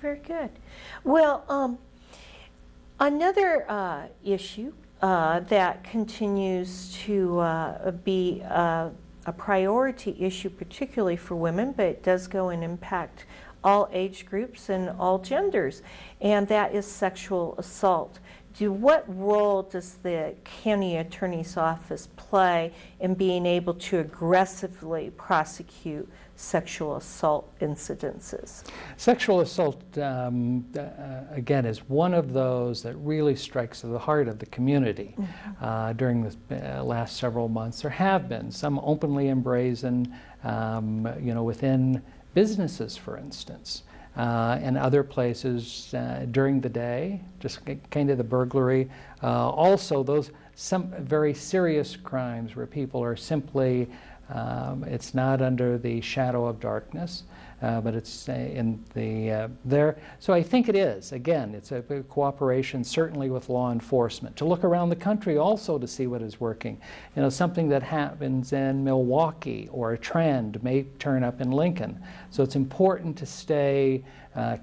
Very good. Well, another issue that continues to be a priority issue, particularly for women, but it does go and impact all age groups and all genders, and that is sexual assault. What role does the county attorney's office play in being able to aggressively prosecute sexual assault incidences? Sexual assault, again, is one of those that really strikes to the heart of the community. During the last several months, there have been some openly and brazen, within businesses, for instance. And other places during the day, just kind of the burglary. Also, some very serious crimes where people are simply, it's not under the shadow of darkness, but it's in the there. So I think it is. Again, it's a cooperation certainly with law enforcement to look around the country also to see what is working. Something that happens in Milwaukee or a trend may turn up in Lincoln. So it's important to stay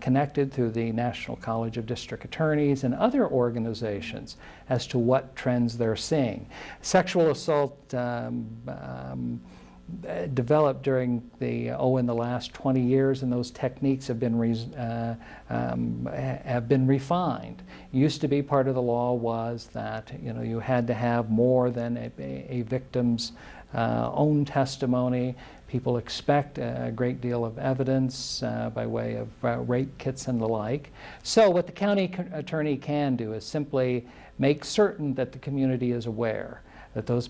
connected through the National College of District Attorneys and other organizations as to what trends they're seeing. Sexual assault developed during in the last 20 years, and those techniques have been refined. Used to be part of the law was that you had to have more than a victim's own testimony. People expect a great deal of evidence by way of rape kits and the like. So what the county attorney can do is simply make certain that the community is aware that those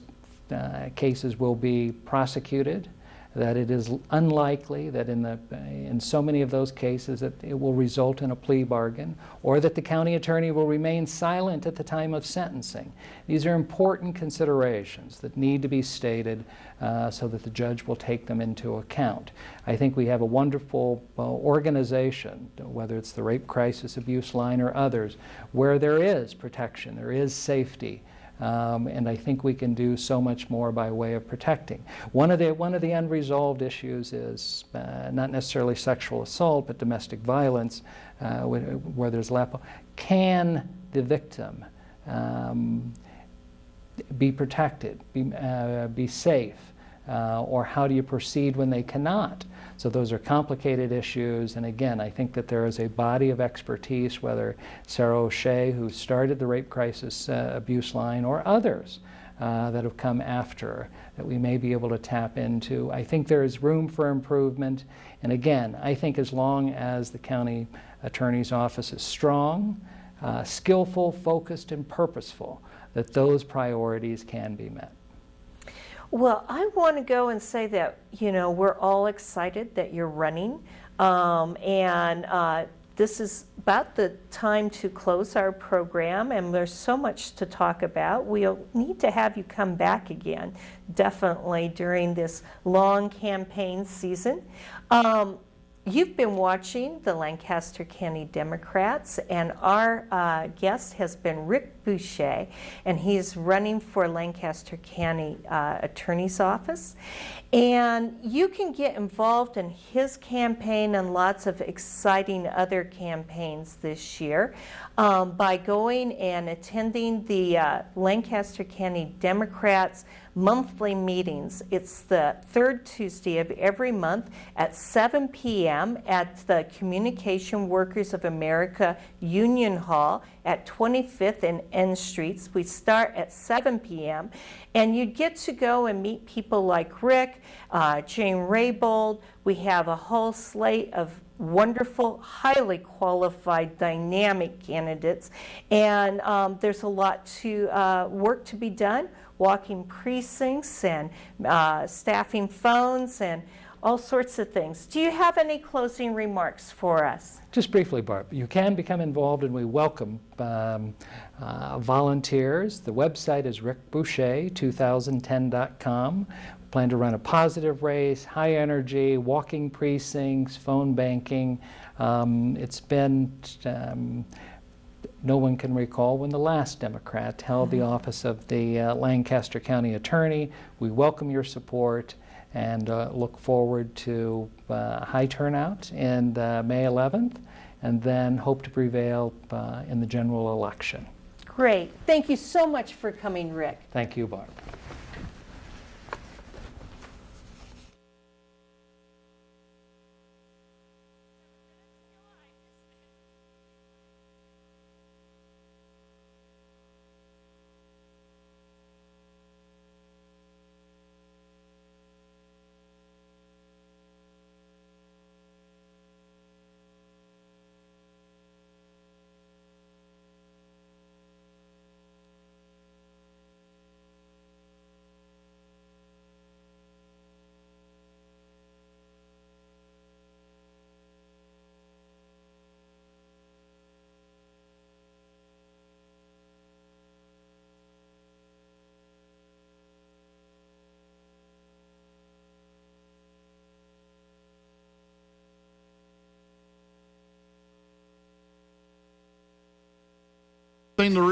cases will be prosecuted, that it is unlikely that in so many of those cases that it will result in a plea bargain, or that the county attorney will remain silent at the time of sentencing. These are important considerations that need to be stated so that the judge will take them into account. I think we have a wonderful organization, whether it's the Rape Crisis Abuse Line or others, where there is protection, there is safety. And I think we can do so much more by way of protecting. One of the unresolved issues is not necessarily sexual assault, but domestic violence, where there's LAPO. Can the victim be protected, be safe, or how do you proceed when they cannot? So those are complicated issues, and again, I think that there is a body of expertise, whether Sarah O'Shea, who started the Rape Crisis Abuse Line, or others that have come after, that we may be able to tap into. I think there is room for improvement, and again, I think as long as the county attorney's office is strong, skillful, focused, and purposeful, that those priorities can be met. Well, I want to go and say that, we're all excited that you're running, and this is about the time to close our program, and there's so much to talk about. We'll need to have you come back again, definitely, during this long campaign season. You've been watching the Lancaster County Democrats, and our guest has been Rick Boucher, and he's running for Lancaster County Attorney's Office. And you can get involved in his campaign and lots of exciting other campaigns this year by going and attending the Lancaster County Democrats monthly meetings. It's the third Tuesday of every month at 7 p.m. at the Communication Workers of America Union Hall at 25th and N Streets. We start at 7 p.m. and you get to go and meet people like Rick, Jane Raybould. We have a whole slate of wonderful, highly qualified, dynamic candidates, and there's a lot to work to be done, walking precincts and staffing phones and all sorts of things. Do you have any closing remarks for us? Just briefly, Barb, you can become involved, and we welcome volunteers. The website is rickboucher2010.com. We plan to run a positive race, high energy, walking precincts, phone banking. It's been, no one can recall when the last Democrat held the office of the Lancaster County Attorney. We welcome your support and look forward to high turnout and May 11th, and then hope to prevail in the general election. Great. Thank you so much for coming, Rick. Thank you, Barb. The